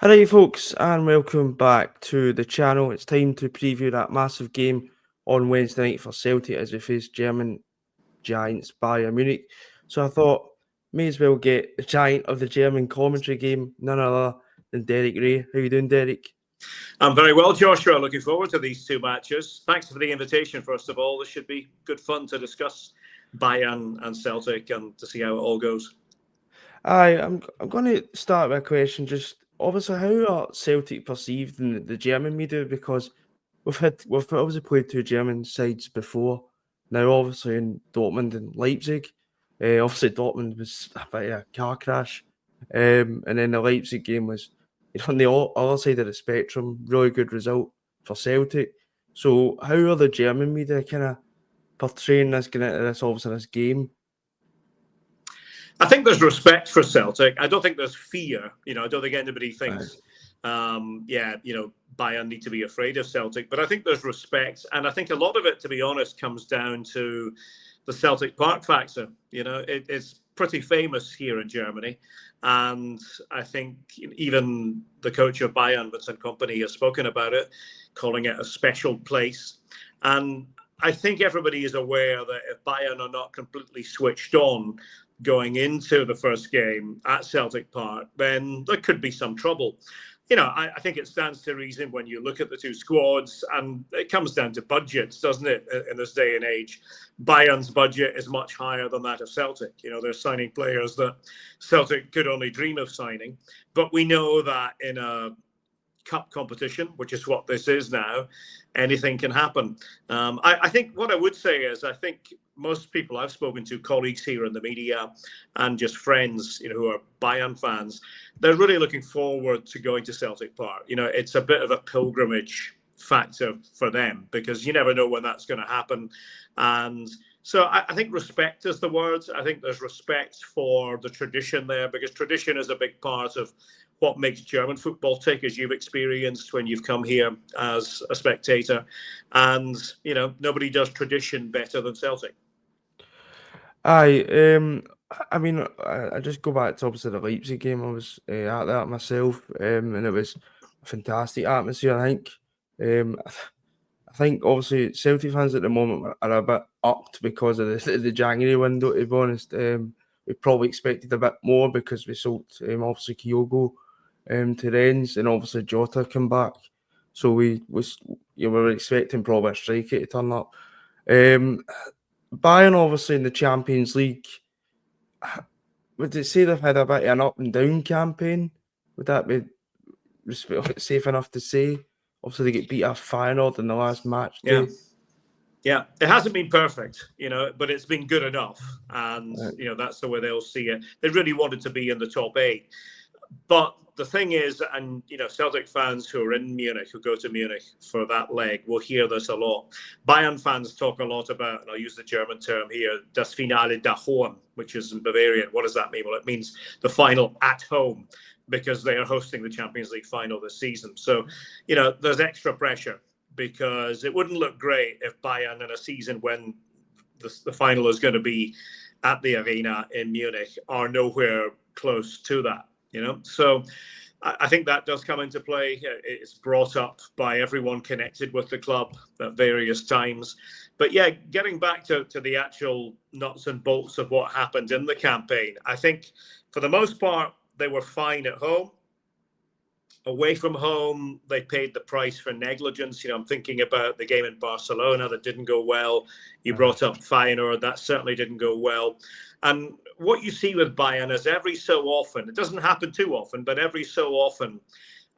Alright folks, and welcome back to the channel. It's time to preview that massive game on Wednesday night for Celtic as we face German giants Bayern Munich. So I thought, may as well get the giant of the German commentary game, none other than Derek Ray. How you doing, Derek? I'm very well, Joshua. Looking forward to these two matches. Thanks for the invitation, first of all. This should be good fun to discuss Bayern and Celtic and to see how it all goes. I'm going to start with a question. Just obviously, how are Celtic perceived in the German media? Because we've obviously played two German sides before. Now, obviously in Dortmund and Leipzig. Obviously Dortmund was a bit of a car crash, and then the Leipzig game was on the other side of the spectrum. Really good result for Celtic. So, how are the German media kind of portraying this, getting into this game? I think there's respect for Celtic. I don't think there's fear. I don't think anybody thinks, Bayern need to be afraid of Celtic. But I think there's respect. And I think a lot of it, to be honest, comes down to the Celtic Park factor. It's pretty famous here in Germany. And I think even the coach of Bayern, Vincent Kompany, has spoken about it, calling it a special place. And I think everybody is aware that if Bayern are not completely switched on going into the first game at Celtic Park, then there could be some trouble. I think it stands to reason when you look at the two squads, and it comes down to budgets, doesn't it, in this day and age? Bayern's budget is much higher than that of Celtic. They're signing players that Celtic could only dream of signing. But we know that in a cup competition, which is what this is now, anything can happen. I think what I would say is, I think most people I've spoken to, colleagues here in the media and just friends, who are Bayern fans, they're really looking forward to going to Celtic Park. It's a bit of a pilgrimage factor for them because you never know when that's going to happen. And so I think respect is the word. I think there's respect for the tradition there, because tradition is a big part of what makes German football tick, as you've experienced when you've come here as a spectator. And, nobody does tradition better than Celtic. Aye, I mean, I just go back to obviously the Leipzig game. I was at that myself, and it was a fantastic atmosphere. I think obviously Celtic fans at the moment are a bit upped because of the January window. To be honest, we probably expected a bit more because we sold obviously Kyogo to Rennes, and obviously Jota come back. So we were expecting probably a striker to turn up. Bayern obviously in the Champions League, would you say they've had a bit of an up and down campaign? Would that be safe enough to say? Obviously, they get beat off Feyenoord in the last match day. Yeah, it hasn't been perfect, but it's been good enough. And, that's the way they'll see it. They really wanted to be in the top 8. But the thing is, and, Celtic fans who are in Munich, who go to Munich for that leg, will hear this a lot. Bayern fans talk a lot about, and I'll use the German term here, das Finale daheim, which is in Bavarian. What does that mean? Well, it means the final at home, because they are hosting the Champions League final this season. So, there's extra pressure, because it wouldn't look great if Bayern, in a season when the final is going to be at the Arena in Munich, are nowhere close to that. So I think that does come into play. It's brought up by everyone connected with the club at various times. But yeah, getting back to the actual nuts and bolts of what happened in the campaign, I think for the most part, they were fine at home. Away from home, they paid the price for negligence. I'm thinking about the game in Barcelona that didn't go well. You brought up Feyenoord, that certainly didn't go well. And what you see with Bayern is every so often, it doesn't happen too often, but every so often,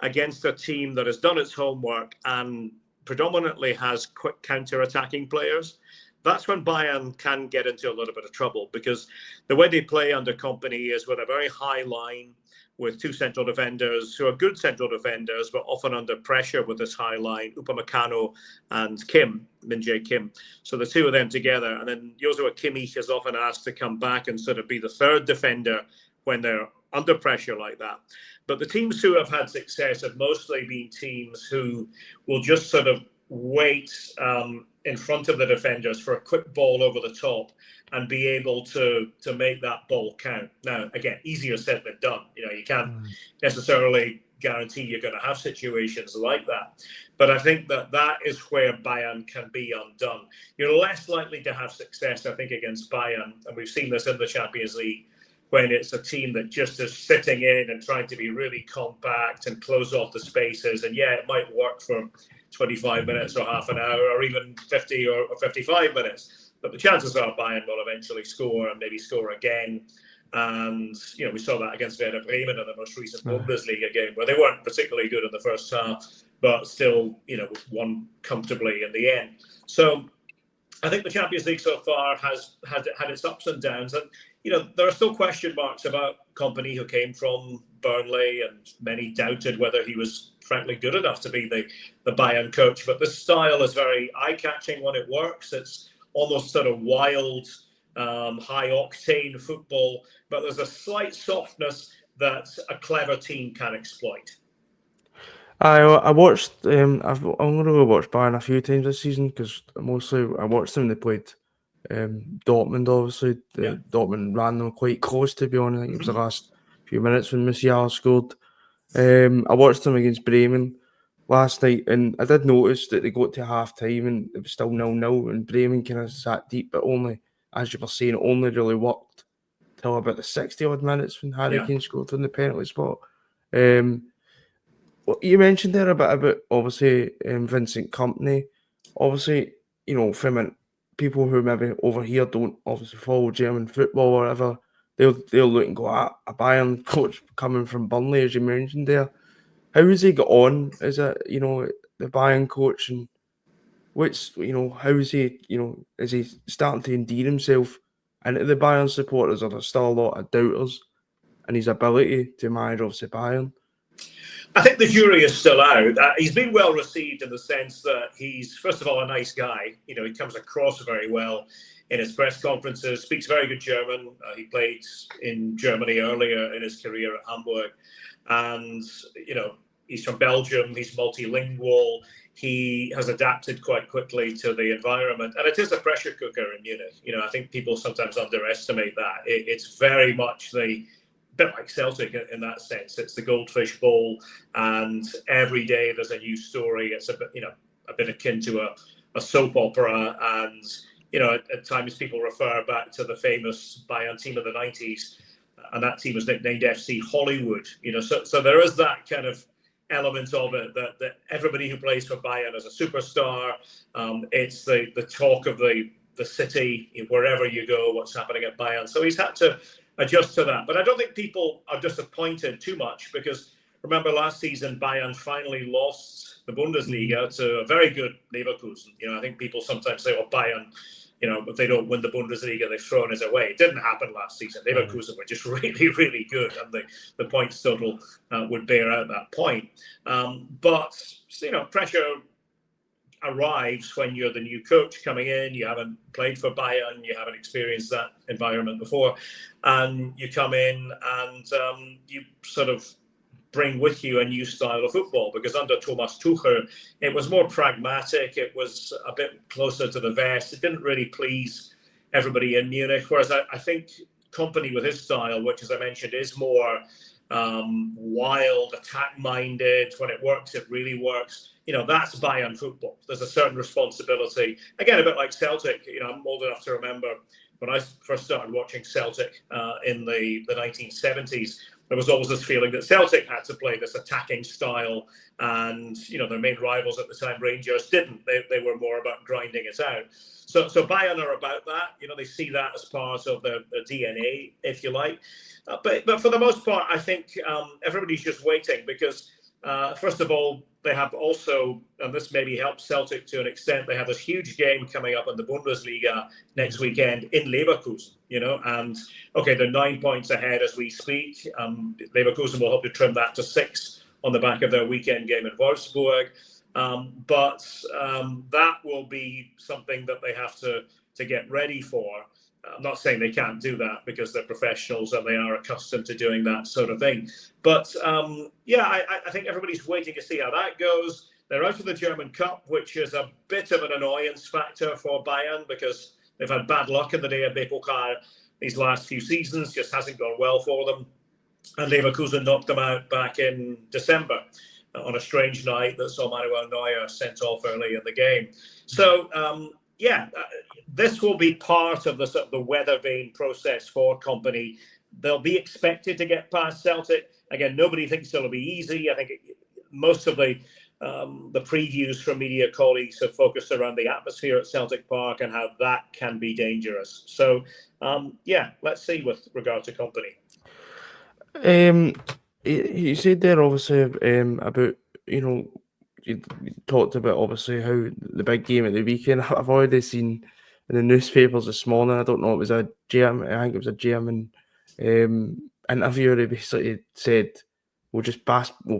against a team that has done its homework and predominantly has quick counter-attacking players, that's when Bayern can get into a little bit of trouble, because the way they play under Kompany is with a very high line, with two central defenders who are good central defenders, but often under pressure with this high line, Upamecano and Min-Jae Kim. So the two of them together. And then Joshua Kimmich is often asked to come back and sort of be the third defender when they're under pressure like that. But the teams who have had success have mostly been teams who will just sort of wait in front of the defenders for a quick ball over the top and be able to make that ball count. Now, again, easier said than done. You can't necessarily guarantee you're going to have situations like that. But I think that is where Bayern can be undone. You're less likely to have success, I think, against Bayern, and we've seen this in the Champions League, when it's a team that just is sitting in and trying to be really compact and close off the spaces. And yeah, it might work for 25 minutes or half an hour or even 50 or 55 minutes. But the chances are Bayern will eventually score and maybe score again. And, we saw that against Werder Bremen in the most recent Bundesliga game, where they weren't particularly good in the first half, but still, won comfortably in the end. So I think the Champions League so far has had its ups and downs. And, there are still question marks about Kompany, who came from Burnley, and many doubted whether he was frankly good enough to be the Bayern coach. But the style is very eye-catching when it works. It's almost sort of wild, high-octane football, but there's a slight softness that a clever team can exploit. I watched. I'm going to go watch Bayern a few times this season, because mostly I watched them when they played Dortmund. Obviously, Dortmund ran them quite close, to be honest. I think it was the last few minutes when Musiala scored. I watched them against Bremen last night, and I did notice that they got to half time and it was still 0-0, and Bremen kind of sat deep, but only, as you were saying, it only really worked till about the 60 odd minutes when Harry Kane scored from the penalty spot. You mentioned there a bit about, obviously, Vincent Kompany. Obviously, from people who maybe over here don't obviously follow German football or whatever, they'll look and go, a Bayern coach coming from Burnley, as you mentioned there. How has he got on as the Bayern coach, and how is he, is he starting to endear himself into the Bayern supporters, or there's still a lot of doubters in his ability to manage, obviously, Bayern? I think the jury is still out. He's been well received in the sense that he's, first of all, a nice guy. He comes across very well in his press conferences, speaks very good German. He played in Germany earlier in his career at Hamburg. And, he's from Belgium. He's multilingual. He has adapted quite quickly to the environment. And it is a pressure cooker in Munich. I think people sometimes underestimate that. It's very much bit like Celtic in that sense. It's the Goldfish Bowl, and every day there's a new story. It's a bit akin to a soap opera, and at times people refer back to the famous Bayern team of the 90s, and that team was nicknamed FC Hollywood. So there is that kind of element of it that everybody who plays for Bayern is a superstar. It's the talk of the city wherever you go. What's happening at Bayern? So he's had to adjust to that. But I don't think people are disappointed too much, because remember last season Bayern finally lost the Bundesliga to a very good Leverkusen. I think people sometimes say, well, Bayern, if they don't win the Bundesliga, they've thrown it away. It didn't happen last season. Leverkusen were just really, really good, and the points total would bear out that point. But pressure arrives when you're the new coach coming in. You haven't played for Bayern, you haven't experienced that environment before, and you come in and you sort of bring with you a new style of football, because under Thomas Tuchel it was more pragmatic, it was a bit closer to the vest, it didn't really please everybody in Munich, whereas I think Kompany with his style, which as I mentioned is more wild, attack-minded, when it works it really works. That's Bayern football. There's a certain responsibility. Again, a bit like Celtic. I'm old enough to remember when I first started watching Celtic in the 1970s. There was always this feeling that Celtic had to play this attacking style, and their main rivals at the time, Rangers, didn't. They were more about grinding it out. So Bayern are about that. They see that as part of their DNA, if you like. But for the most part, I think everybody's just waiting, because first of all, they have also, and this maybe helps Celtic to an extent, they have this huge game coming up in the Bundesliga next weekend in Leverkusen, and okay, they're 9 points ahead as we speak. Leverkusen will hope to trim that to 6 on the back of their weekend game in Wolfsburg. But that will be something that they have to get ready for. I'm not saying they can't do that, because they're professionals and they are accustomed to doing that sort of thing. But I think everybody's waiting to see how that goes. They're out of the German Cup, which is a bit of an annoyance factor for Bayern, because they've had bad luck in the DFB Pokal these last few seasons. Just hasn't gone well for them. and Leverkusen knocked them out back in December on a strange night that saw Manuel Neuer sent off early in the game. So, this will be part of the sort of the weather vane process for Company. They'll be expected to get past Celtic. Again, nobody thinks it'll be easy. I think most of the previews from media colleagues have focused around the atmosphere at Celtic Park and how that can be dangerous. So, let's see with regard to Company. You said there obviously about, you talked about obviously how the big game at the weekend. I've already seen in the newspapers this morning. I don't know, it was a German. I think it was a German interviewer. He basically said, we'll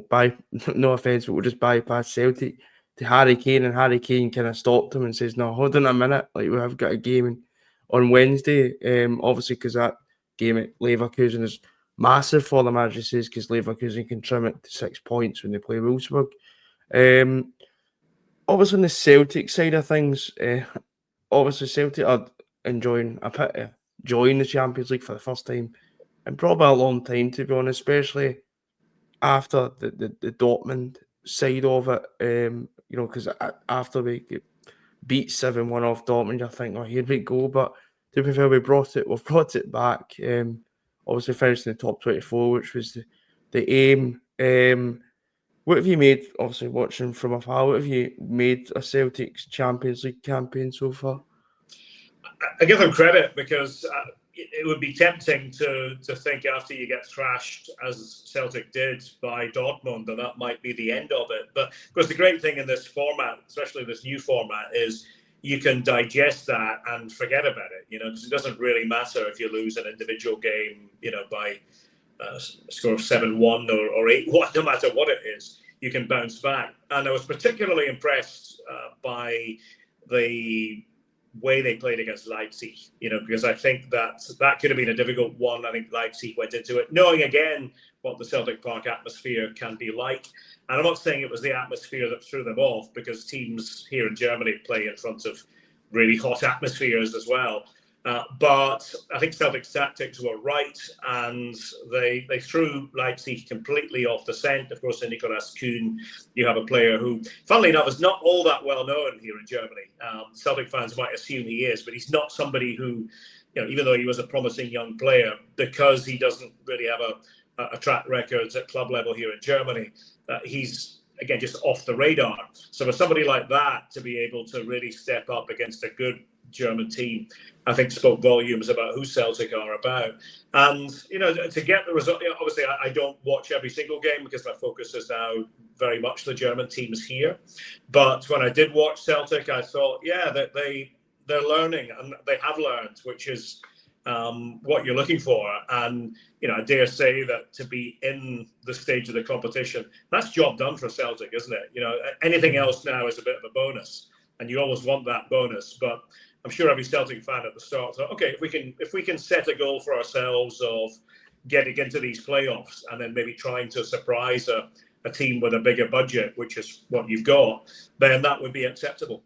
buy. No offense, but we'll just bypass Celtic to Harry Kane, and Harry Kane kind of stopped him and says, "No, hold on a minute. Like, we have got a game on Wednesday. Obviously, because that game at Leverkusen is massive for them, as you says, because Leverkusen can trim it to 6 points when they play Wolfsburg." Obviously, on the Celtic side of things, obviously Celtic are enjoying the Champions League for the first time in probably a long time, to be honest, especially after the Dortmund side of it. Because after we beat 7-1 off Dortmund, I think, here we go. But to be fair, we've brought it back. Obviously finished in the top 24, which was the aim. What have you made, obviously watching from afar, what have you made a Celtic's Champions League campaign so far? I give them credit because it would be tempting to think after you get thrashed, as Celtic did by Dortmund, that might be the end of it. But of course, the great thing in this format, especially this new format, is you can digest that and forget about it, because it doesn't really matter if you lose an individual game, by a score of 7-1 or 8-1, no matter what it is, you can bounce back. And I was particularly impressed by the way they played against Leipzig, because I think that could have been a difficult one. I think Leipzig went into it knowing again what the Celtic Park atmosphere can be like. And I'm not saying it was the atmosphere that threw them off, because teams here in Germany play in front of really hot atmospheres as well. But I think Celtic's tactics were right, and they threw Leipzig completely off the scent. Of course, in Nicolas Kuhn, you have a player who, funnily enough, is not all that well known here in Germany. Celtic fans might assume he is, but he's not somebody who, even though he was a promising young player, because he doesn't really have a track record at club level here in Germany, he's, again, just off the radar. So for somebody like that to be able to really step up against a good German team, I think spoke volumes about who Celtic are about. And, to get the result, obviously I don't watch every single game because my focus is now very much the German teams here. But when I did watch Celtic, I thought, that they're learning, and they have learned, which is what you're looking for. And, I dare say that to be in the stage of the competition, that's job done for Celtic, isn't it? Anything else now is a bit of a bonus, and you always want that bonus. But I'm sure every Celtic fan at the start thought, okay, if we can set a goal for ourselves of getting into these playoffs and then maybe trying to surprise a team with a bigger budget, which is what you've got, then that would be acceptable.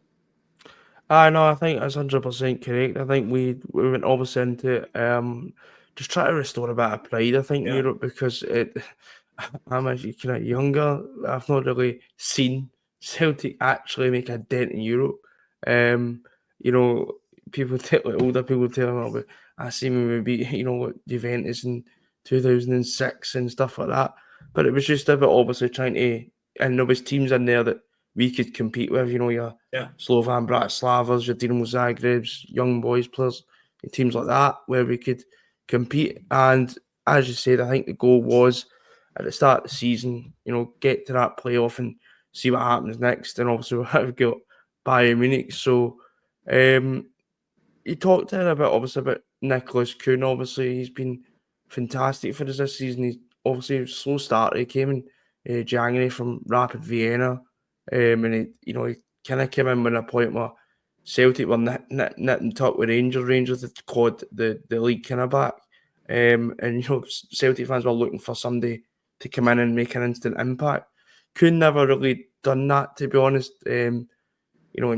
No, I think that's 100% correct. I think we went obviously into just try to restore a bit of pride, I think, in Europe, because I'm actually kind of younger. I've not really seen Celtic actually make a dent in Europe. People older people tell me about, I see when we beat, Juventus in 2006 and stuff like that. But it was just about obviously trying to, and there was teams in there that we could compete with, your Slovan Bratislavas, your Dinamo Zagrebs, young boys players, teams like that, where we could compete. And as you said, I think the goal was at the start of the season, get to that playoff and see what happens next. And obviously we've got Bayern Munich. So you talked there about Nicolas Kuhn. Obviously, he's been fantastic for us this season. He's obviously a slow starter. He came in January from Rapid Vienna. And he kind of came in with a point where Celtic were nip and tuck with Rangers. Rangers had called the league kind of back. And Celtic fans were looking for somebody to come in and make an instant impact. Could never really done that, to be honest. And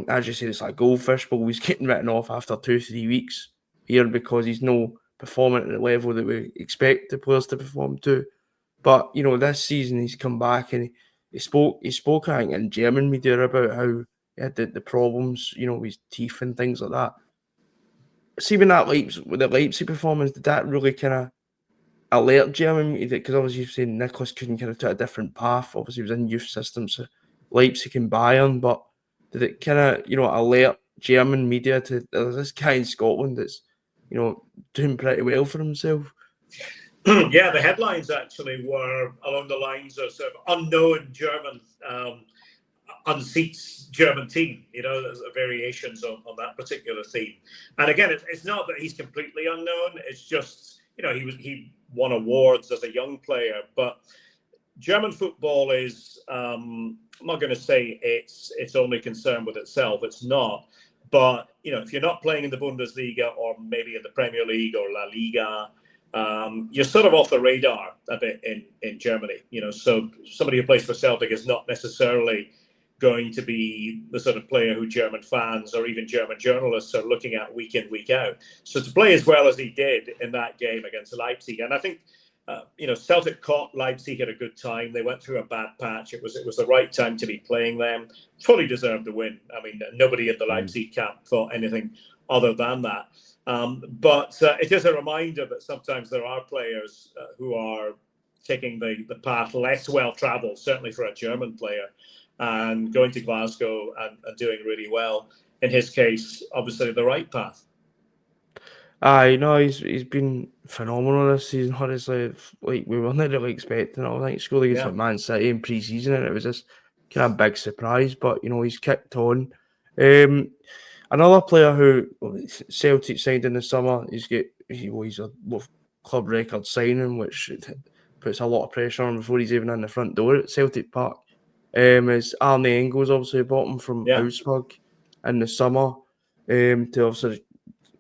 as you said, it's like goldfish, but he's getting written off after 2-3 weeks here because he's no performing at the level that we expect the players to perform to. But this season he's come back and he spoke I think in German media about how he had the problems, with his teeth and things like that. See, when with the Leipzig performance, did that really kind of alert German media? Because obviously you've seen Nicholas couldn't kind of take a different path. Obviously he was in youth systems, so Leipzig and Bayern, but did it kind of alert German media to this guy in Scotland that's doing pretty well for himself? Yeah, the headlines actually were along the lines of sort of unknown German unseats German team. There's variations on that particular theme. And again, it's not that he's completely unknown. It's just he won awards as a young player, but German football is I'm not going to say it's only concerned with itself. It's not. But if you're not playing in the Bundesliga or maybe in the Premier League or La Liga, you're sort of off the radar a bit in Germany. So somebody who plays for Celtic is not necessarily going to be the sort of player who German fans or even German journalists are looking at week in, week out. So to play as well as he did in that game against Leipzig, and I think Celtic caught Leipzig at a good time. They went through a bad patch. It was the right time to be playing them. Fully deserved the win. I mean, nobody in the Leipzig camp thought anything other than that. But it is a reminder that sometimes there are players who are taking the path less well-travelled, certainly for a German player, and going to Glasgow and doing really well. In his case, obviously the right path. He's been phenomenal this season. Honestly, like we weren't really expecting it. I think he scored against Man City in pre-season, and it was just kind of big surprise. But he's kicked on. Another player who Celtic signed in the summer, he's a club record signing, which puts a lot of pressure on before he's even in the front door at Celtic Park. Is Arne Engels, obviously bought him from Augsburg in the summer, to obviously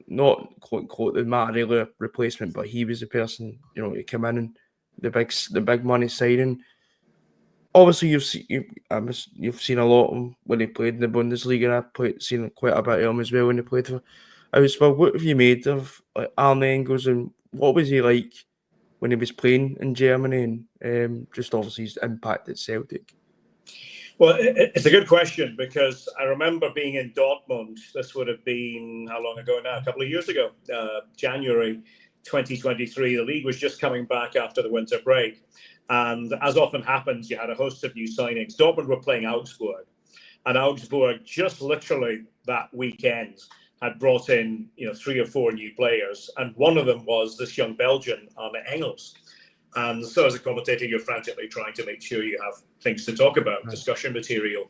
not quote the Matt Taylor replacement, but he was the person who came in and the big money signing. Obviously, you've seen a lot of him when he played in the Bundesliga. I've seen quite a bit of him as well when he played for Augsburg. What have you made of Arne Engels, and what was he like when he was playing in Germany, and just obviously his impact at Celtic? Well, it's a good question, because I remember being in Dortmund. This would have been, how long ago now? A couple of years ago, January 2023. The league was just coming back after the winter break. And as often happens, you had a host of new signings. Dortmund were playing Augsburg. And Augsburg, just literally that weekend, had brought in 3 or 4 new players. And one of them was this young Belgian, Arne Engels. And so as a commentator, you're frantically trying to make sure you have things to talk about, discussion material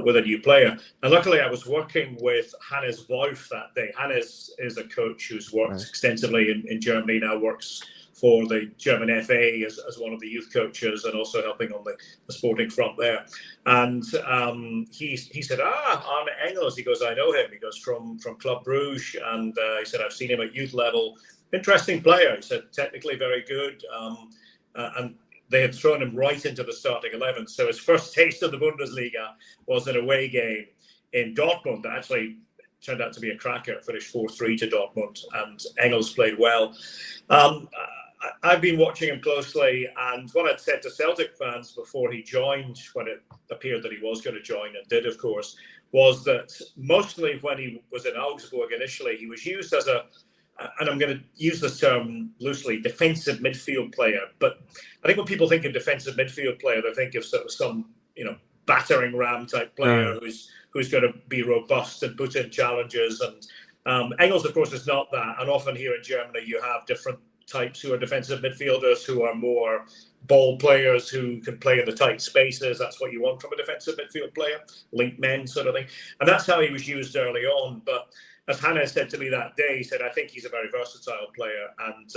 with a new player. And luckily, I was working with Hannes Wolf that day. Hannes is a coach who's worked extensively in Germany, now works for the German FA as one of the youth coaches, and also helping on the sporting front there. And he said, Arne Engels, he goes, I know him. He goes, from Club Brugge. And he said, I've seen him at youth level. Interesting player. He said, technically very good. And they had thrown him right into the starting 11. So his first taste of the Bundesliga was an away game in Dortmund that actually turned out to be a cracker. Finished 4-3 to Dortmund, and Engels played well. I've been watching him closely, and what I'd said to Celtic fans before he joined, when it appeared that he was going to join, and did, of course, was that mostly when he was in Augsburg initially, he was used as and I'm going to use this term loosely, defensive midfield player. But I think when people think of defensive midfield player, they think of sort of some, battering ram type player who's going to be robust and put in challenges. And Engels, of course, is not that. And often here in Germany, you have different types who are defensive midfielders, who are more ball players who can play in the tight spaces. That's what you want from a defensive midfield player, link men sort of thing. And that's how he was used early on. But as Hannah said to me that day, he said, I think he's a very versatile player, and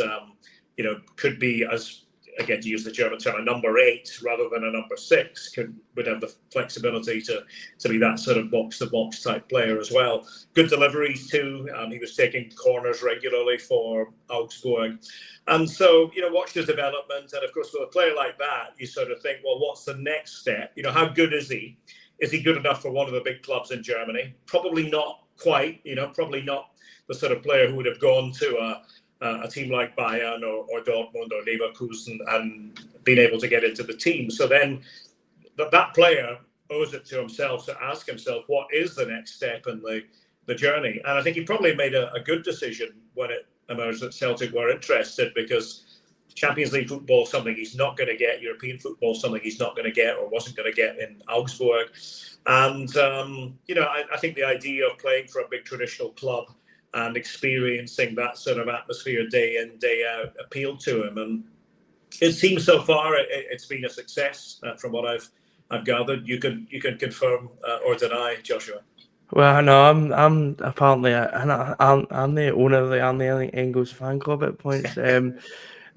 could be, as again to use the German term, a number 8 rather than a number 6. Would have the flexibility to be that sort of box to box type player as well. Good deliveries too. He was taking corners regularly for Augsburg, and so watched his development. And of course, with a player like that, you sort of think, well, what's the next step? How good is he? Is he good enough for one of the big clubs in Germany? Probably not quite. Probably not the sort of player who would have gone to a team like Bayern or Dortmund or Leverkusen and being able to get into the team. So then that player owes it to himself to ask himself, what is the next step in the journey? And I think he probably made a good decision when it emerged that Celtic were interested, because Champions League football is something he's not going to get. European football is something he's not going to get or wasn't going to get in Augsburg. And, I think the idea of playing for a big traditional club and experiencing that sort of atmosphere day in, day out appealed to him. And it seems so far it's been a success from what I've gathered. You can confirm or deny, Joshua. Well, no, I'm apparently I'm the owner of the Arne Engels fan club at points.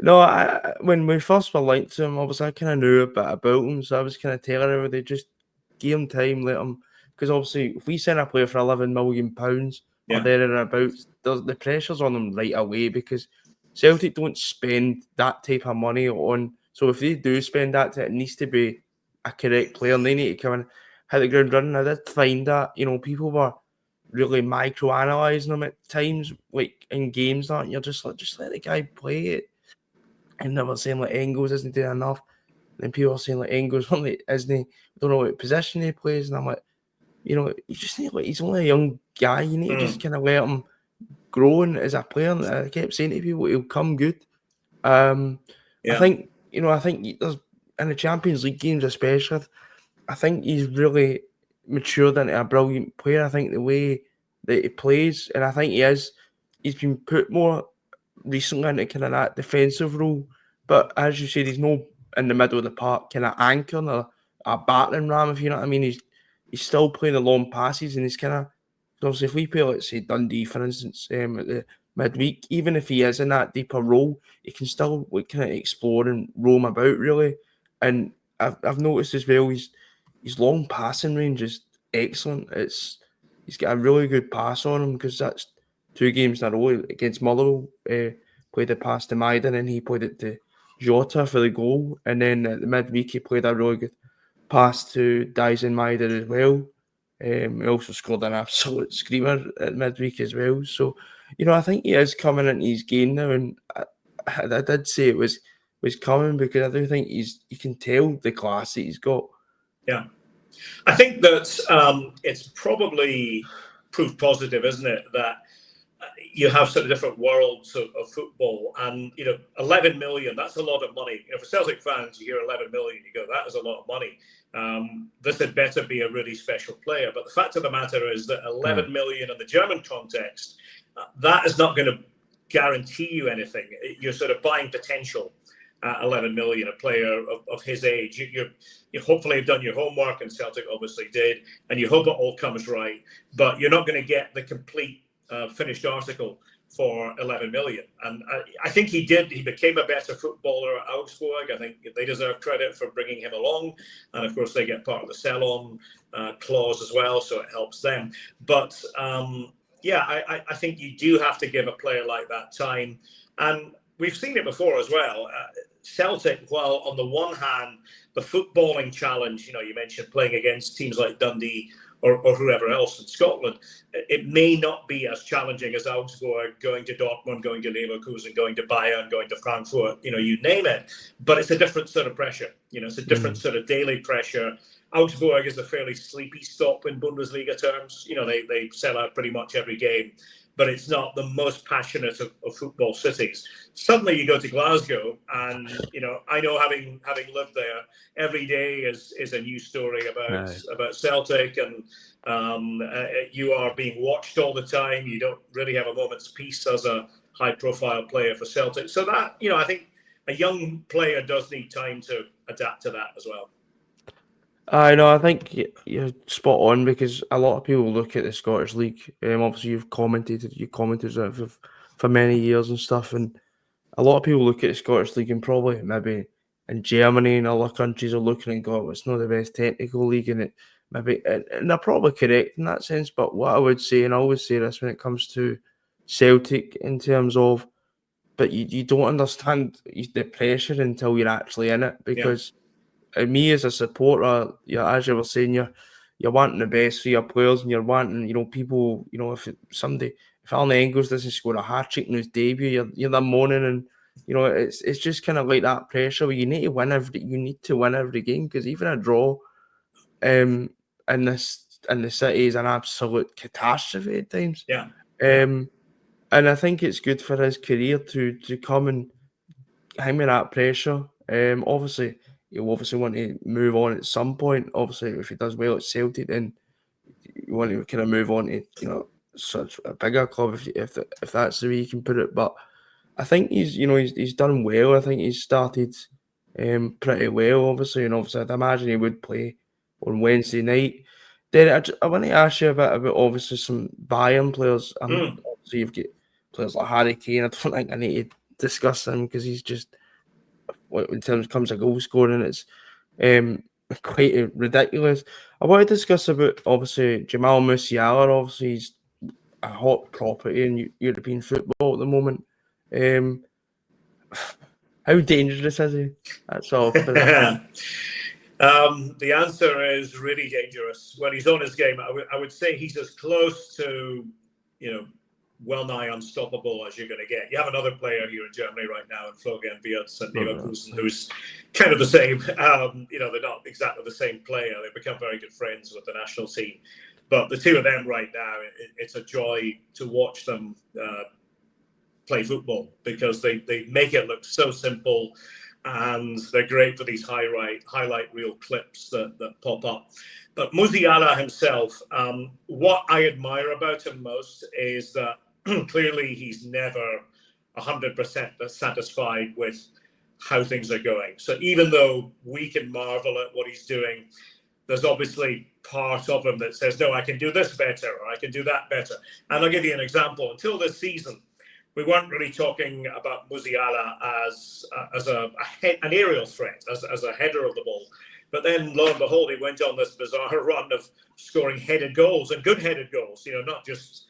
No, when we first were linked to him, obviously I kind of knew a bit about him, so I was kind of telling everybody just give him time, let him, because obviously if we send a player for £11 million or thereabouts, the pressure's on them right away, because Celtic don't spend that type of money on. So if they do spend that, it needs to be a correct player, and they need to come and hit the ground running. I did find that people were really micro-analysing them at times, like in games, that you're just like, just let the guy play it. And they were saying like Engels isn't doing enough. Then people are saying like Engels isn't, don't know what position he plays. And I'm like, you just need, like, he's only a young guy. You need to just kind of let him grow as a player. And I kept saying to people, he'll come good. I think there's, in the Champions League games especially, I think he's really matured into a brilliant player. I think the way that he plays, and I think he's been put more recently into kind of that defensive role. But as you said, he's no in the middle of the park kind of anchor or a battering ram, if you know what I mean. He's still playing the long passes, and he's kind of, obviously if we play, let's say Dundee, for instance, at the midweek, even if he is in that deeper role, he can still kind of explore and roam about really. And I've noticed as well, his long passing range is excellent. He's got a really good pass on him, because that's 2 games in a row against Motherwell. Played the pass to Maiden, and he played it to Jota for the goal. And then at the midweek, he played a really good pass to Dyson Maiden as well. He also scored an absolute screamer at midweek as well. So, I think he is coming into his game now, and I did say it was coming, because I do think you can tell the class that he's got. Yeah, I think that it's probably proof positive, isn't it, that you have sort of different worlds of football, and 11 million, that's a lot of money. For Celtic fans, you hear 11 million, you go, that is a lot of money. This had better be a really special player. But the fact of the matter is that 11 million in the German context, that is not going to guarantee you anything. You're sort of buying potential. 11 million, a player of his age. You hopefully have done your homework, and Celtic obviously did, and you hope it all comes right, but you're not going to get the complete finished article for 11 million. And I think he did. He became a better footballer at Augsburg. I think they deserve credit for bringing him along, and of course they get part of the sell-on clause as well, so it helps them. But I think you do have to give a player like that time, and we've seen it before as well. Celtic, while on the one hand, the footballing challenge, you mentioned playing against teams like Dundee or whoever else in Scotland, it may not be as challenging as Augsburg, going to Dortmund, going to Leverkusen, going to Bayern, going to Frankfurt, you name it. But it's a different sort of pressure. It's a different sort of daily pressure. Augsburg is a fairly sleepy stop in Bundesliga terms. They sell out pretty much every game, but it's not the most passionate of football cities. Suddenly you go to Glasgow, and I know, having lived there, every day is a new story about Celtic, and you are being watched all the time. You don't really have a moment's peace as a high-profile player for Celtic. So that, I think a young player does need time to adapt to that as well. I know. I think you're spot on, because a lot of people look at the Scottish League. Obviously, you commented on it for many years and stuff, and a lot of people look at the Scottish League, and probably maybe in Germany and other countries are looking and go, it's not the best technical league, and and they're probably correct in that sense. But what I would say, and I always say this when it comes to Celtic, in terms of, but you don't understand the pressure until you're actually in it, because. And me as a supporter, as you were saying, you're wanting the best for your players, and you're wanting, people, if if Alan Engels doesn't score a hat-trick in his debut, you're there moaning, and it's just kind of like that pressure where you need to win every game, because even a draw in the city is an absolute catastrophe at times. Yeah. And I think it's good for his career to come and hang with that pressure. Obviously, he'll obviously want to move on at some point. Obviously, if he does well at Celtic, then you want to kind of move on to such a bigger club, if that's the way you can put it. But I think he's done well. I think he's started pretty well, obviously, and obviously I'd imagine he would play on Wednesday night. Then I want to ask you a bit about obviously some Bayern players. Obviously you've got players like Harry Kane. I don't think I need to discuss him because he's just, in terms comes to goal scoring, it's quite ridiculous. I want to discuss about obviously Jamal Musiala. Obviously he's a hot property in European football at the moment. How dangerous is he? That's all. The answer is really dangerous. When he's on his game, I would say he's as close to, well nigh unstoppable as you're going to get. You have another player here in Germany right now, in Florian Wirtz at Leverkusen, who's kind of the same. They're not exactly the same player. They've become very good friends with the national team. But the two of them right now, it's a joy to watch them play football, because they make it look so simple, and they're great for these highlight reel clips that pop up. But Musiala himself, what I admire about him most is that clearly he's never 100% satisfied with how things are going. So even though we can marvel at what he's doing, there's obviously part of him that says, no, I can do this better, or I can do that better. And I'll give you an example. Until this season, we weren't really talking about Musiala as an aerial threat, as a header of the ball. But then, lo and behold, he went on this bizarre run of scoring headed goals, and good headed goals, not just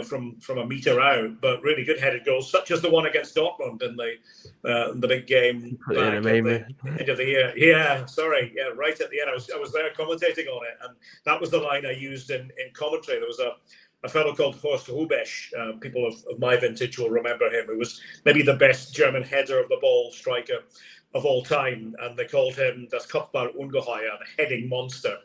from a meter out, but really good headed goals, such as the one against Dortmund in the big game back at the end of the year. Yeah, sorry, yeah, right at the end. I was there commentating on it, and that was the line I used in commentary. There was a fellow called Horst Rubesch. People of my vintage will remember him. He was maybe the best German header of the ball striker of all time, and they called him das Kopfball-Ungeheuer, the heading monster.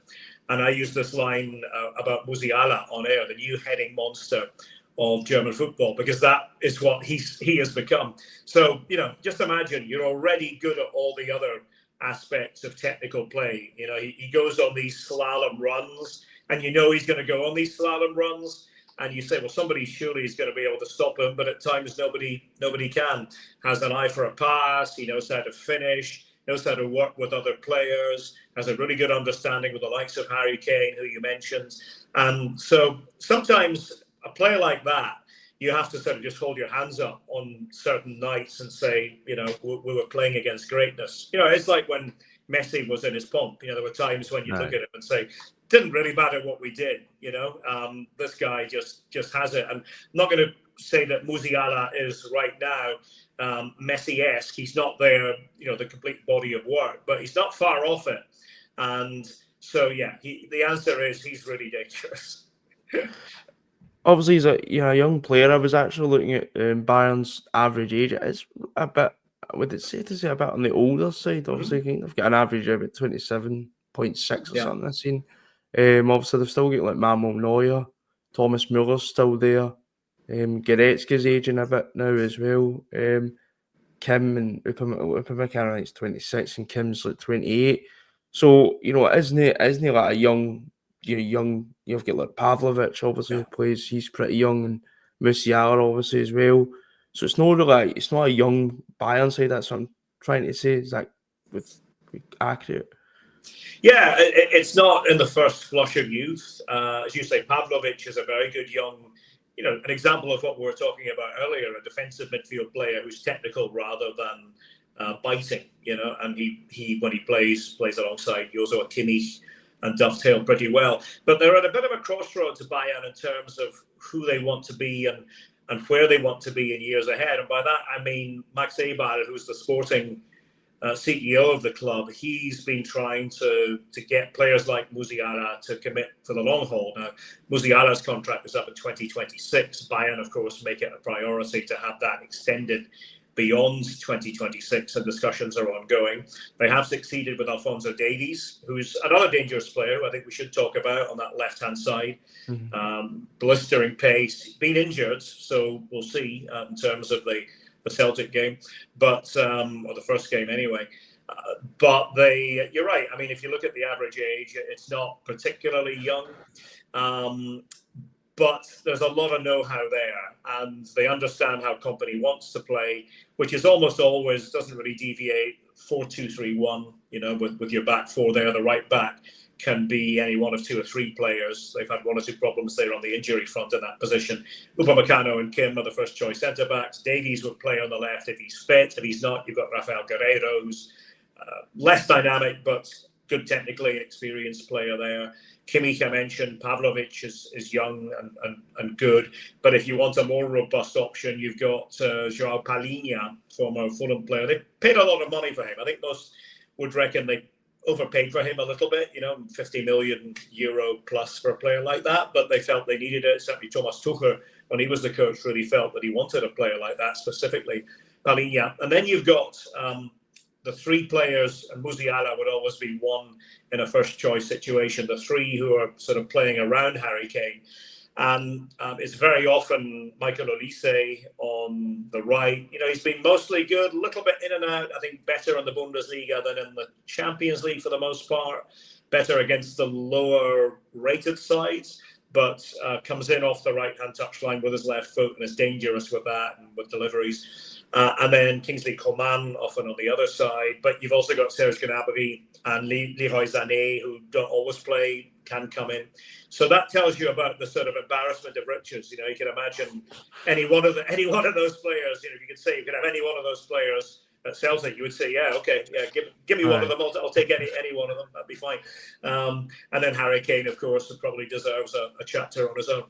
And I used this line about Musiala on air, the new heading monster of German football, because that is what he has become. So, just imagine, you're already good at all the other aspects of technical play. He goes on these slalom runs, and he's going to go on these slalom runs, and you say, well, somebody surely is going to be able to stop him, but at times nobody can. Has an eye for a pass, he knows how to finish, knows how to work with other players, has a really good understanding with the likes of Harry Kane, who you mentioned. And so sometimes a player like that, you have to sort of just hold your hands up on certain nights and say, we were playing against greatness. It's like when Messi was in his pomp. There were times when you look at him and say, didn't really matter what we did. This guy just has it. And I'm not going to say that Musiala is right now Messi-esque. He's not there, the complete body of work, but he's not far off it. And so, yeah, the answer is he's really dangerous. Obviously, he's a young player. I was actually looking at Bayern's average age. It's a bit, would it say to say a bit on the older side? Obviously, I think they've got an average of about 27.6 or something I've seen. Obviously, they've still got like Manuel Neuer, Thomas Muller's still there. Goretzka's aging a bit now as well. Kim and Upamecano, I think, is 26, and Kim's like 28. So, isn't he like a young, you've got like Pavlovic, obviously, who plays, he's pretty young, and Musiala, obviously, as well. So it's not a young Bayern side, that's what I'm trying to say. Is that accurate? Yeah, it's not in the first flush of youth. As you say, Pavlovic is a very good young, an example of what we were talking about earlier, a defensive midfield player who's technical rather than biting, and he when he plays alongside Joshua Kimmich and dovetail pretty well. But they're at a bit of a crossroads of Bayern in terms of who they want to be and where they want to be in years ahead. And by that, I mean Max Eberl, who's the sporting CEO of the club, he's been trying to get players like Musiala to commit for the long haul. Now, Musiala's contract is up in 2026. Bayern, of course, make it a priority to have that extended beyond 2026, and discussions are ongoing. They have succeeded with Alphonso Davies, who's another dangerous player who I think we should talk about on that left-hand side. Blistering pace, been injured, so we'll see in terms of the Celtic game, but or the first game anyway. But you're right. I mean, if you look at the average age, it's not particularly young. But there's a lot of know-how there, and they understand how Kompany wants to play, which is almost always doesn't really deviate 4-2-3-1. You know, with your back four there, the right back can be any one of two or three players. They've had one or two problems there on the injury front in that position. Upamecano and Kim are the first choice centre backs. Davies would play on the left if he's fit. If he's not, you've got Rafael Guerreiro, who's less dynamic but good technically, experienced player there. Kimmich, I mentioned, Pavlovic is young and good. But if you want a more robust option, you've got João Palhinha, former Fulham player. They paid a lot of money for him. I think most would reckon they overpaid for him a little bit, 50 million euro plus for a player like that. But they felt they needed it. Certainly Thomas Tuchel, when he was the coach, really felt that he wanted a player like that, specifically Palhinha. And then you've got the three players, and Musiala would always be one in a first choice situation, the three who are sort of playing around Harry Kane. And it's very often Michael Olise on the right. He's been mostly good, a little bit in and out. I think better in the Bundesliga than in the Champions League for the most part. Better against the lower rated sides, but comes in off the right-hand touchline with his left foot and is dangerous with that and with deliveries. And then Kingsley Coman often on the other side. But you've also got Serge Gnabry and Leroy Sané, who don't always play, can come in. So that tells you about the sort of embarrassment of riches. You can imagine any one of those players. If you could say you could have any one of those players at Celtic, you would say, yeah, okay, yeah, give me one of them. I'll take any one of them. That'd be fine. And then Harry Kane, of course, probably deserves a chapter on his own.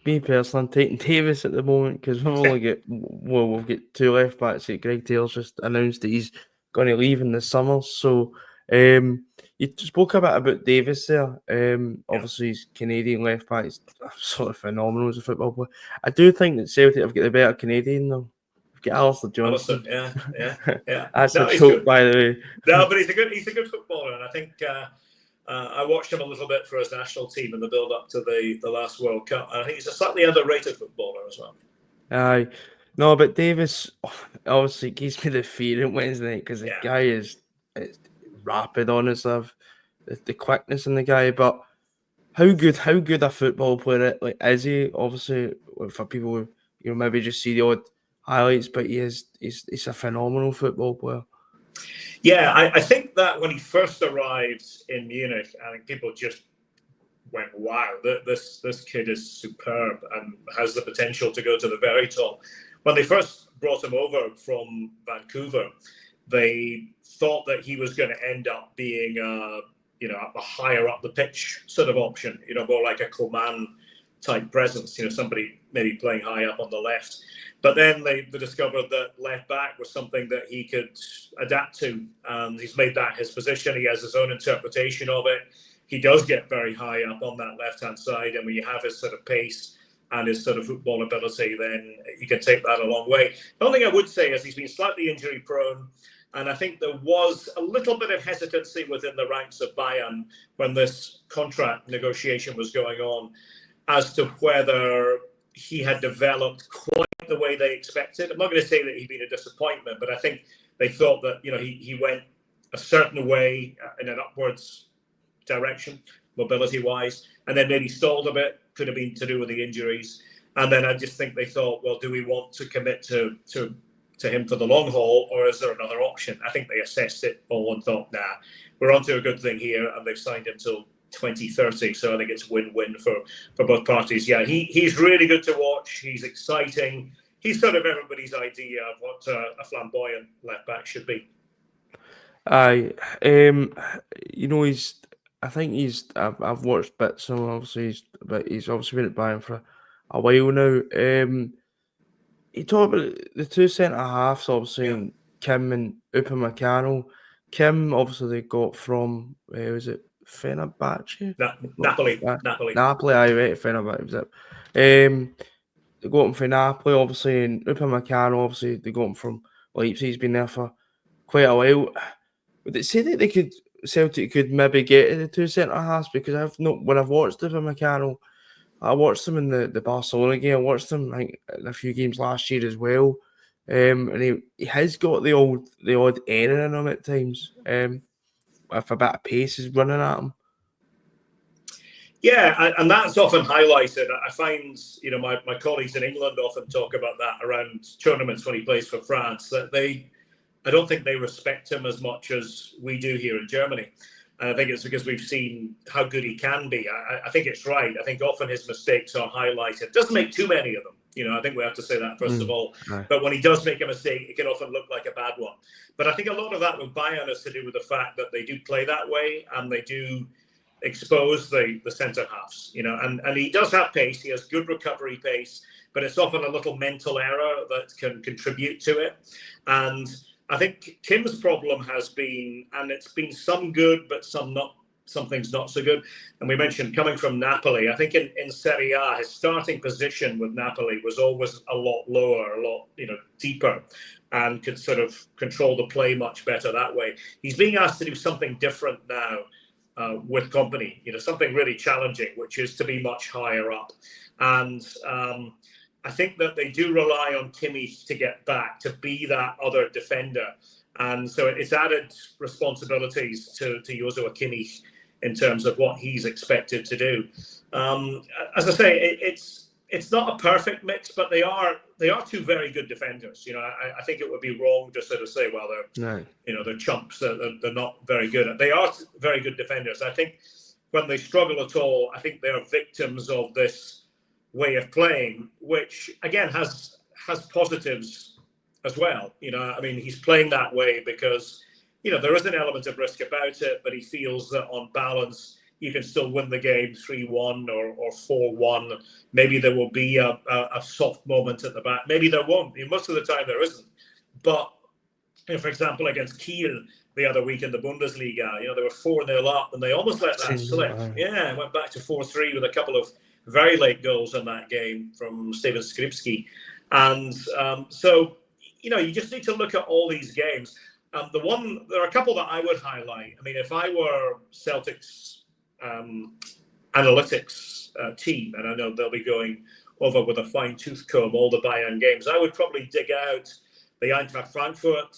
Me personally, I'm taking Davis at the moment because we've got two left backs. Greg Taylor's just announced that he's going to leave in the summer. So you spoke a bit about Davis there. Obviously he's Canadian left back. He's absolutely phenomenal as a football player. I do think that Celtic have got the better Canadian though. We've got Alistair Johnson. Yeah. That's a joke, by the way. No, but he's a good footballer, and I think. I watched him a little bit for his national team in the build-up to the last World Cup. And I think he's a slightly underrated footballer as well. Aye. No, but Davis obviously gives me the fear on Wednesday night because the guy is rapid on his stuff, the quickness in the guy. But how good a football player is he? Obviously, for people who maybe just see the odd highlights, but he's a phenomenal football player. Yeah, I think that when he first arrived in Munich, I think people just went, wow, this kid is superb and has the potential to go to the very top. When they first brought him over from Vancouver, they thought that he was going to end up being a higher up the pitch sort of option, more like a Coman type presence, somebody maybe playing high up on the left. But then they discovered that left back was something that he could adapt to. And he's made that his position. He has his own interpretation of it. He does get very high up on that left-hand side. And when you have his sort of pace and his sort of football ability, then you can take that a long way. The only thing I would say is he's been slightly injury prone. And I think there was a little bit of hesitancy within the ranks of Bayern when this contract negotiation was going on as to whether he had developed quite the way they expected. I'm not going to say that he'd been a disappointment, but I think they thought that he went a certain way in an upwards direction, mobility-wise, and then maybe stalled a bit. Could have been to do with the injuries. And then I just think they thought, well, do we want to commit to him for the long haul, or is there another option? I think they assessed it all and thought, nah, we're onto a good thing here, and they've signed him till 2030, so I think it's win-win for both parties. Yeah, he's really good to watch. He's exciting. He's sort of everybody's idea of what a flamboyant left back should be. Aye, I've watched bits of him. Obviously, he's obviously been at Bayern for a while now. you talk about the two centre halves, obviously, Yeah. and Kim and Upamecano. Kim, obviously, they got from was it Fenerbahce? Napoli. Uh, Napoli. Napoli, I right, Fenerbahce was it. They got him from Napoli, obviously, and Upamecano, obviously, they got him from Leipzig. He's been there for quite a while. Would it say that Celtic could maybe get to the two centre halves? Because when I've watched Upamecano, I watched them in the Barcelona game. I watched them, I think, in a few games last year as well. And he has got the odd error in him at times. With a bit of pace is running at him. Yeah, and that's often highlighted. I find, my colleagues in England often talk about that around tournaments when he plays for France, that I don't think they respect him as much as we do here in Germany. And I think it's because we've seen how good he can be. I think it's right. I think often his mistakes are highlighted. Doesn't make too many of them. I think we have to say that first of all. Right. But when he does make a mistake, it can often look like a bad one. But I think a lot of that with Bayern has to do with the fact that they do play that way and they do expose the centre halves, and he does have pace. He has good recovery pace, but it's often a little mental error that can contribute to it. And I think Kim's problem has been, and it's been some good, but some things not so good. And we mentioned coming from Napoli. I think in Serie A, his starting position with Napoli was always a lot lower, a lot deeper, and could sort of control the play much better that way. He's being asked to do something different now with Company, something really challenging, which is to be much higher up. And I think that they do rely on Kimmich to get back, to be that other defender. And so it's added responsibilities to Joshua Kimmich in terms of what he's expected to do. As I say, it's not a perfect mix, but they are two very good defenders. I think it would be wrong to sort of say, well, they're chumps. They're not very good. They are very good defenders. I think when they struggle at all, I think they are victims of this way of playing, which again has positives as well. He's playing that way because there is an element of risk about it, but he feels that on balance you can still win the game 3-1 or 4-1. Maybe there will be a soft moment at the back. Maybe there won't. Most of the time there isn't. But for example, against Kiel the other week in the Bundesliga, they were 4-0 up and they almost let that slip. Yeah, went back to 4-3 with a couple of very late goals in that game from Steven Skripski. And so, you just need to look at all these games. There are a couple that I would highlight. If I were Celtic's analytics team, and I know they'll be going over with a fine-tooth comb all the Bayern games, I would probably dig out the Eintracht Frankfurt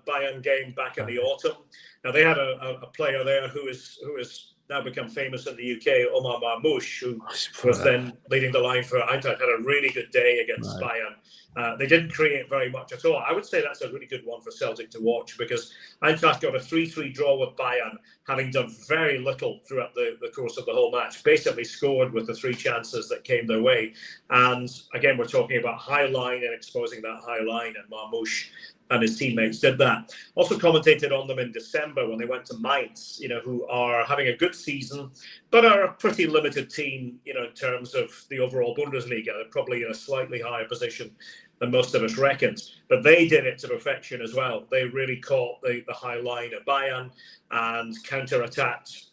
Bayern game back in the autumn. Now, they had a player there who is now become famous in the UK, Omar Marmoush, who was then leading the line for Eintracht, had a really good day against Bayern. They didn't create very much at all. I would say that's a really good one for Celtic to watch because Eintracht got a 3-3 draw with Bayern, having done very little throughout the course of the whole match, basically scored with the 3 chances that came their way. And again, we're talking about high line and exposing that high line, and Marmoush and his teammates did that. Also commentated on them in December when they went to Mainz, who are having a good season, but are a pretty limited team, in terms of the overall Bundesliga. They're probably in a slightly higher position than most of us reckoned. But they did it to perfection as well. They really caught the high line of Bayern and counter-attacked,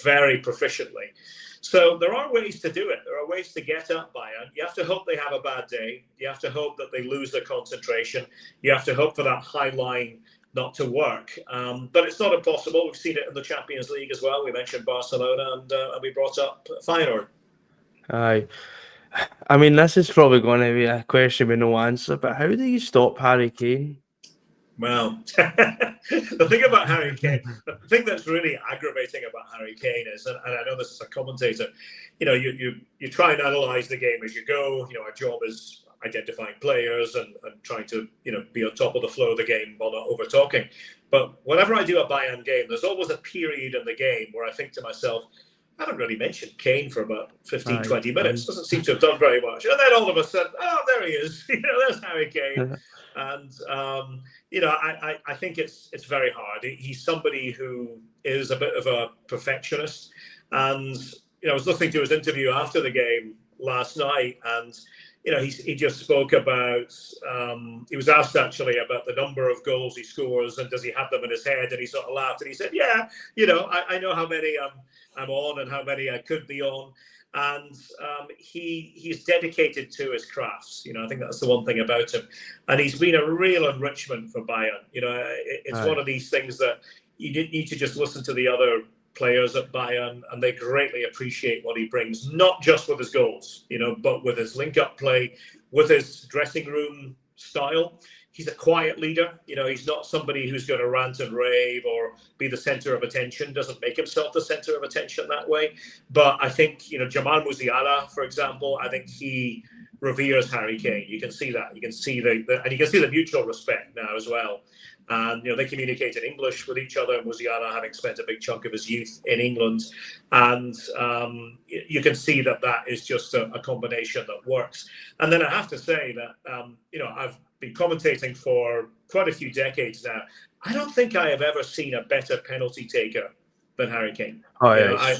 very proficiently. So there are ways to do it. There are ways to get at Bayern. You have to hope they have a bad day. You have to hope that they lose their concentration. You have to hope for that high line not to work. But it's not impossible. We've seen it in the Champions League as well. We mentioned Barcelona and we brought up Feyenoord. Aye. This is probably going to be a question with no answer, but how do you stop Harry Kane? Well, the thing about Harry Kane, the thing that's really aggravating about Harry Kane is, and I know this is a commentator, you try and analyse the game as you go. Our job is identifying players and trying to be on top of the flow of the game while not over talking. But whenever I do a Bayern game, there's always a period in the game where I think to myself, I haven't really mentioned Kane for about 15, 20 minutes. Doesn't seem to have done very much. And then all of a sudden, oh, there he is. There's Harry Kane. And, I think it's very hard. He's somebody who is a bit of a perfectionist. And, I was listening to his interview after the game last night, and he just spoke about. He was asked actually about the number of goals he scores and does he have them in his head, and he sort of laughed and he said, "Yeah, I know how many I'm on and how many I could be on." And he's dedicated to his crafts. I think that's the one thing about him, and he's been a real enrichment for Bayern. It's one of these things that you didn't need to just listen to the other players at Bayern, and they greatly appreciate what he brings, not just with his goals, but with his link-up play, with his dressing room style. He's a quiet leader. He's not somebody who's going to rant and rave or be the center of attention, doesn't make himself the center of attention that way. But I think, Jamal Musiala, for example, I think he reveres Harry Kane. You can see that. You can see and you can see the mutual respect now as well. And they communicate in English with each other. Musiala having spent a big chunk of his youth in England, and you can see that is just a combination that works. And then I have to say that I've been commentating for quite a few decades now. I don't think I have ever seen a better penalty taker than Harry Kane. Oh yeah,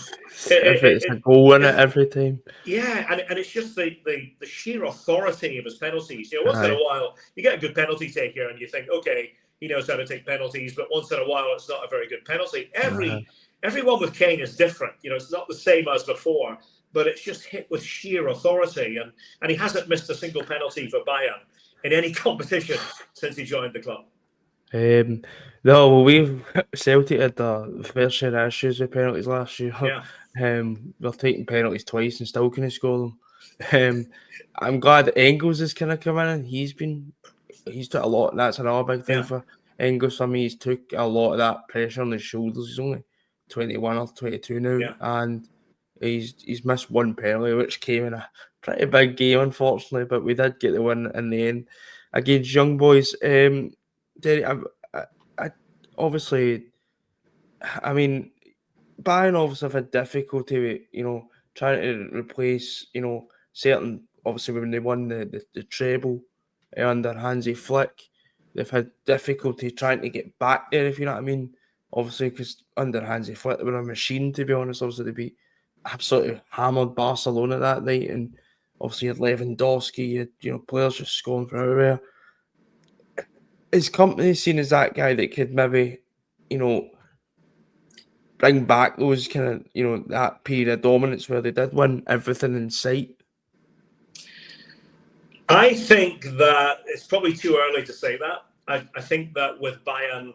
it's a goal in it every time. Yeah, and it's just the sheer authority of his penalties. Once in a while you get a good penalty taker and you think, okay, he knows how to take penalties, but once in a while it's not a very good penalty. Everyone with Kane is different. It's not the same as before, but it's just hit with sheer authority, and he hasn't missed a single penalty for Bayern in any competition since he joined the club. No, well, Celtic had the fair share of issues with penalties last year. Yeah. We're taking penalties twice and still couldn't score them. I'm glad Engels is kind of come in, and he's took a lot. That's another big thing for Engels. For me, he's took a lot of that pressure on his shoulders. He's only 21 or 22 now, and he's missed one penalty, which came in a pretty big game, unfortunately. But we did get the win in the end against Young Boys. Derek, I obviously, I mean, Bayern obviously have had difficulty with, trying to replace, certain, obviously when they won the treble under Hansi Flick, they've had difficulty trying to get back there, if you know what I mean. Obviously, because under Hansi Flick, they were a machine, to be honest. Obviously, they beat absolutely hammered Barcelona that night, and obviously you had Lewandowski, you had, players just scoring from everywhere. Is company seen as that guy that could maybe, bring back those kind of, that period of dominance where they did win everything in sight? I think that it's probably too early to say that. I think that with Bayern,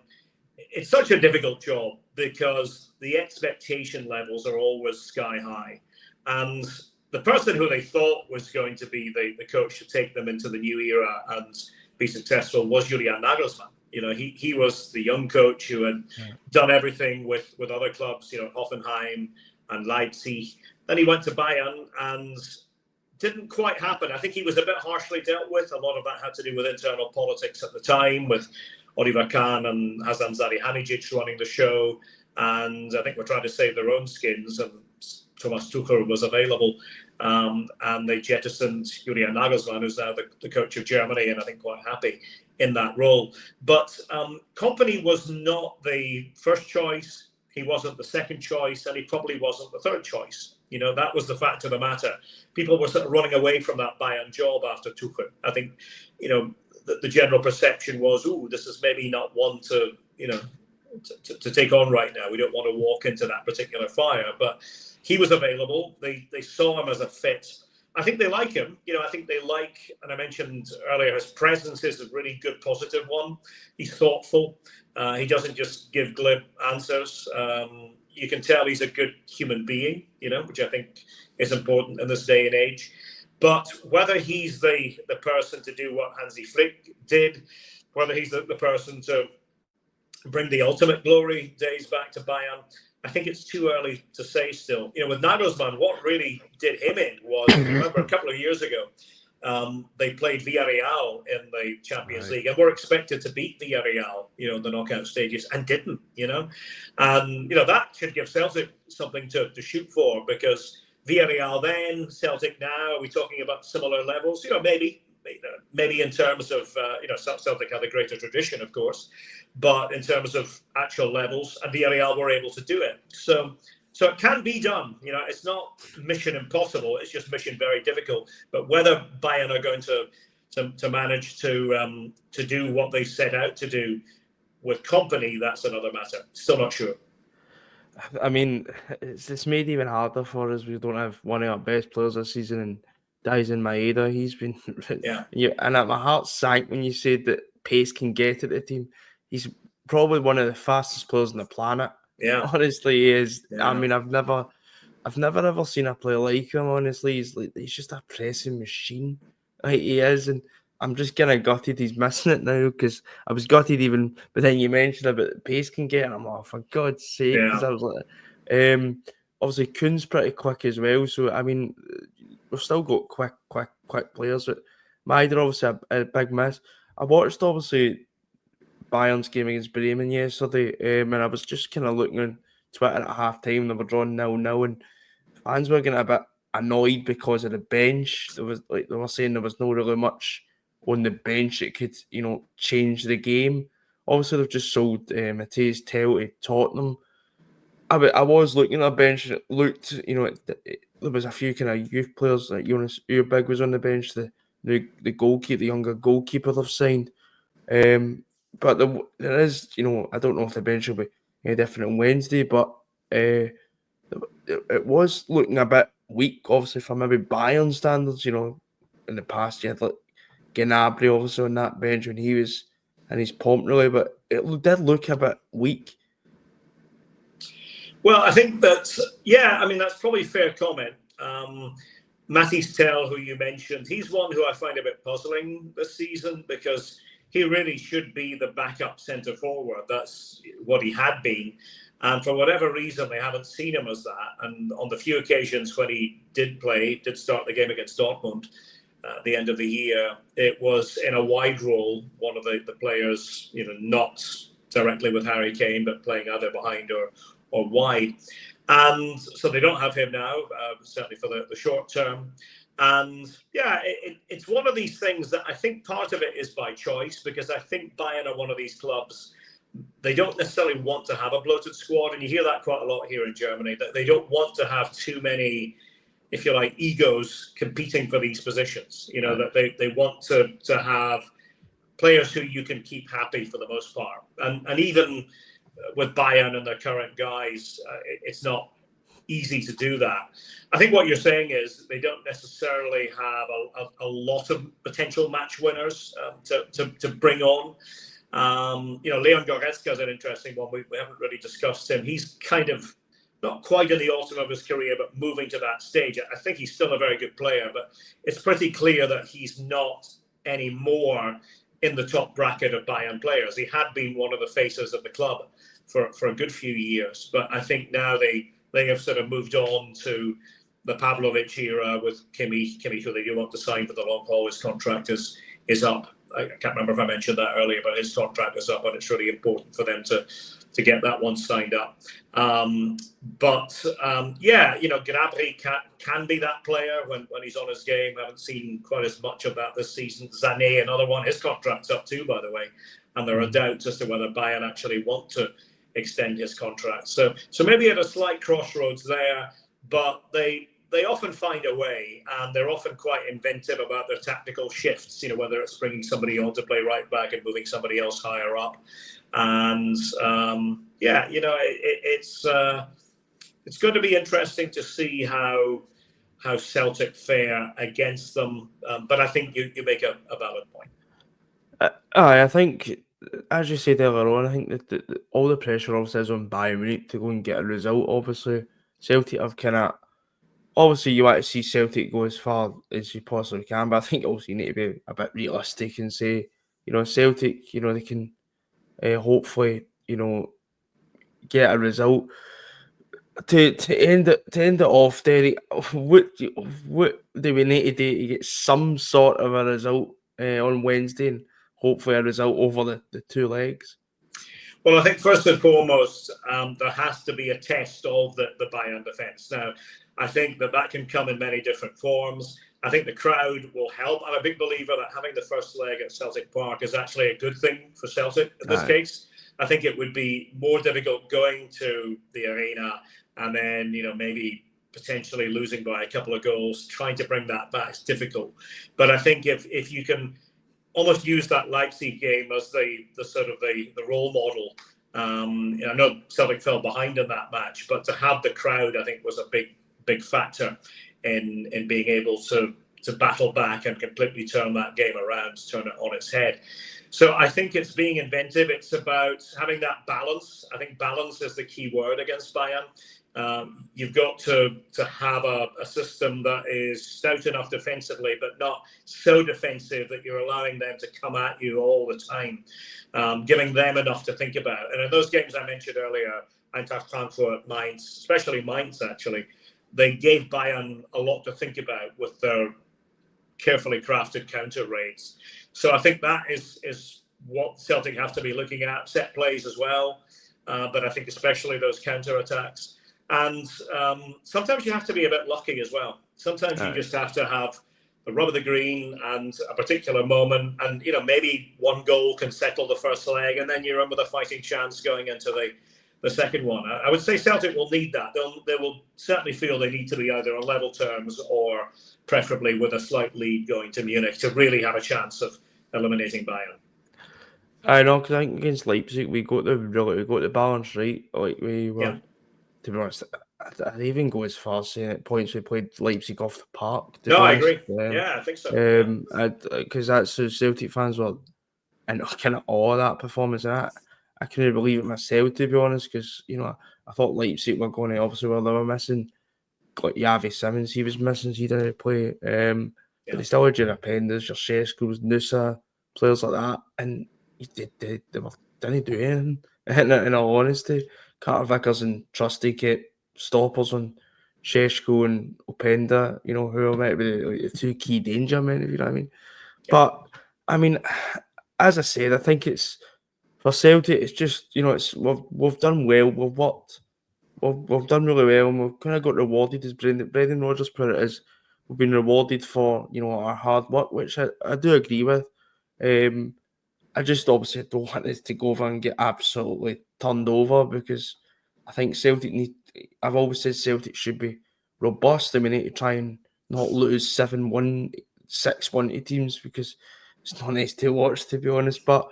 it's such a difficult job because the expectation levels are always sky high. And the person who they thought was going to be the coach to take them into the new era and be successful was Julian Nagelsmann. He was the young coach who had done everything with other clubs, Hoffenheim and Leipzig. Then he went to Bayern and didn't quite happen. I think he was a bit harshly dealt with. A lot of that had to do with internal politics at the time, with Oliver Kahn and Hasan Salihamidzic running the show. And I think we're trying to save their own skins. And Thomas Tuchel was available. And they jettisoned Julian Nagelsmann, who's now the coach of Germany, and I think quite happy in that role. But Kompany was not the first choice. He wasn't the second choice, and he probably wasn't the third choice. That was the fact of the matter. People were sort of running away from that Bayern job after Tuchel. I think, the general perception was, this is maybe not one to take on right now. We don't want to walk into that particular fire. But he was available. They saw him as a fit. I think they like him. I think they like, and I mentioned earlier, his presence is a really good, positive one. He's thoughtful. He doesn't just give glib answers. You can tell he's a good human being, which I think is important in this day and age. But whether he's the person to do what Hansi Flick did, whether he's the person to bring the ultimate glory days back to Bayern, I think it's too early to say still. With Nagelsmann, what really did him in was, remember a couple of years ago, they played Villarreal in the Champions League and were expected to beat Villarreal, in the knockout stages, and didn't, And, that should give Celtic something to shoot for, because Villarreal then, Celtic now, are we talking about similar levels? Maybe in terms of, Celtic had a greater tradition, of course, but in terms of actual levels, and Villarreal were able to do it. So So it can be done. It's not mission impossible. It's just mission very difficult. But whether Bayern are going to manage to do what they set out to do with company, that's another matter. Still not sure. I mean, it's made even harder for us. We don't have one of our best players this season, and Dyson Maeda. He's been, and my heart sank when you said that pace can get at the team. He's probably one of the fastest players on the planet. Yeah, honestly, he is. Yeah. I mean, I've never ever seen a player like him. Honestly, he's just a pressing machine. Like he is, and I'm just kind of gutted he's missing it now, because I was gutted even, but then you mentioned about the pace can get, and I'm like, for God's sake, because I was like, obviously Kuhn's pretty quick as well, so I mean, we've still got quick players. But Maida obviously a big miss. I watched obviously Bayern's game against Bremen yesterday, and I was just kind of looking on Twitter at half time. They were drawn 0-0, and fans were getting a bit annoyed because of the bench. They were saying there was no really much on the bench that could, change the game. Obviously, they've just sold Matthias Tell to Tottenham. I was looking at the bench, and it looked, there was a few kind of youth players, like Jonas Urbig was on the bench, the goalkeeper, the younger goalkeeper they've signed. But there is, I don't know if the bench will be any different on Wednesday, but it was looking a bit weak, obviously, for maybe Bayern standards. In the past, you had like Gnabry obviously on that bench when he was in his pomp, really, but it did look a bit weak. Well, I think that's probably a fair comment. Mathys Tell, who you mentioned, he's one who I find a bit puzzling this season, because he really should be the backup centre forward. That's what he had been. And for whatever reason, they haven't seen him as that. And on the few occasions when he did start the game against Dortmund at the end of the year, it was in a wide role, one of the players, not directly with Harry Kane, but playing either behind or wide. And so they don't have him now, certainly for the short term. And it's one of these things that I think part of it is by choice, because I think Bayern are one of these clubs, they don't necessarily want to have a bloated squad. And you hear that quite a lot here in Germany, that they don't want to have too many, if you like, egos competing for these positions. That they want to have players who you can keep happy for the most part. And even with Bayern and their current guys, it's not easy to do that. I think what you're saying is they don't necessarily have a lot of potential match winners to bring on. Leon Goretzka is an interesting one. We haven't really discussed him. He's kind of not quite in the autumn of his career, but moving to that stage. I think he's still a very good player, but it's pretty clear that he's not anymore in the top bracket of Bayern players. He had been one of the faces of the club for a good few years, but I think now they have sort of moved on to the Pavlovic era with Kimmich, who they do want to sign for the long haul. His contract is up. I can't remember if I mentioned that earlier, but his contract is up, and it's really important for them to get that one signed up. Gnabry can be that player when he's on his game. I haven't seen quite as much of that this season. Sané, another one. His contract's up too, by the way, and there are doubts as to whether Bayern actually want to extend his contract. So maybe at a slight crossroads there, but they often find a way, and they're often quite inventive about their tactical shifts, whether it's bringing somebody on to play right back and moving somebody else higher up. And it's going to be interesting to see how Celtic fare against them. But I think you make a valid point. I think, as you said earlier on, I think that all the pressure obviously is on Bayern Munich to go and get a result. Obviously, Celtic have obviously you want to see Celtic go as far as you possibly can, but I think also you need to be a bit realistic and say, Celtic, they can hopefully, get a result. To end it off, Derek, what do we need to do to get some sort of a result on Wednesday, and hopefully a result over the two legs? Well, I think first and foremost, there has to be a test of the Bayern defence. Now, I think that can come in many different forms. I think the crowd will help. I'm a big believer that having the first leg at Celtic Park is actually a good thing for Celtic in this case. I think it would be more difficult going to the arena and then maybe potentially losing by a couple of goals, trying to bring that back is difficult. But I think if you can almost use that Leipzig game as the sort of the role model. I know Celtic fell behind in that match, but to have the crowd, I think, was a big factor in being able to battle back and completely turn that game around, turn it on its head. So I think it's being inventive. It's about having that balance. I think balance is the key word against Bayern. You've got to have a system that is stout enough defensively, but not so defensive that you're allowing them to come at you all the time, giving them enough to think about. And in those games I mentioned earlier, Eintracht Frankfurt, Mainz, especially Mainz, actually, they gave Bayern a lot to think about with their carefully crafted counter raids. So I think that is what Celtic have to be looking at. Set plays as well, but I think especially those counter attacks. And sometimes you have to be a bit lucky as well. Sometimes you just have to have the rub of the green and a particular moment, and maybe one goal can settle the first leg, and then you're in with a fighting chance going into the second one. I would say Celtic will need that. They will certainly feel they need to be either on level terms or preferably with a slight lead going to Munich to really have a chance of eliminating Bayern. I know, because I think against Leipzig we got the balance right. Like we were, to be honest, I'd even go as far as saying at points we played Leipzig off the park. No, I agree. I think so. Because that's who Celtic fans were in kind of awe of that performance. And I couldn't believe it myself, to be honest, because I thought Leipzig were going to, obviously, well, they were missing like Yavi Simmons. He was missing, so he didn't play. But they still had your Appenders, your Sheshko's, Nusa, players like that, and they didn't do anything. In all honesty, Carter Vickers and Trusty kept stoppers on Sheshko and Openda, who are meant to be the two key danger men, if you know what I mean. Yeah. But I mean, as I said, I think it's for Celtic. It's just we've done well. We've worked. We've done really well, and we've kind of got rewarded, as Brendan Rodgers put it, as we've been rewarded for our hard work, which I do agree with. I just obviously don't want this to go over and get absolutely turned over, because I think Celtic I've always said Celtic should be robust, and we need to try and not lose 7-1, 6-1 to teams, because it's not nice to watch, to be honest. But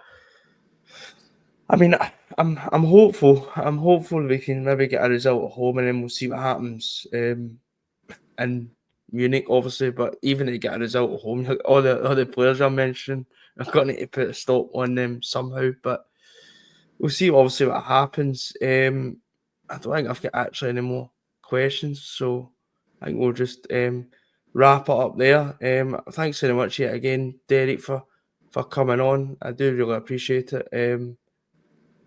I mean, I'm hopeful. I'm hopeful we can maybe get a result at home, and then we'll see what happens in Munich, obviously. But even to get a result at home, all the players I mentioned are going to put a stop on them somehow. But we'll see, obviously, what happens. I don't think I've got actually any more questions, so I think we'll just wrap it up there. Thanks very much yet again, Derek, for coming on. I do really appreciate it.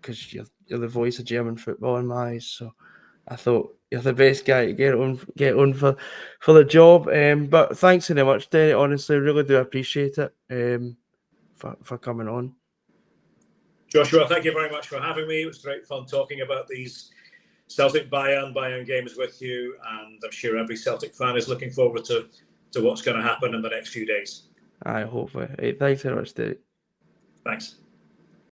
Because you're the voice of German football in my eyes, so I thought you're the best guy to get on for the job. But thanks very much, Derek. Honestly, really do appreciate it. For coming on, Joshua. Thank you very much for having me. It was great fun talking about these Celtic Bayern games with you, and I'm sure every Celtic fan is looking forward to what's going to happen in the next few days. I hope. Hey, thanks very much, Derek. Thanks.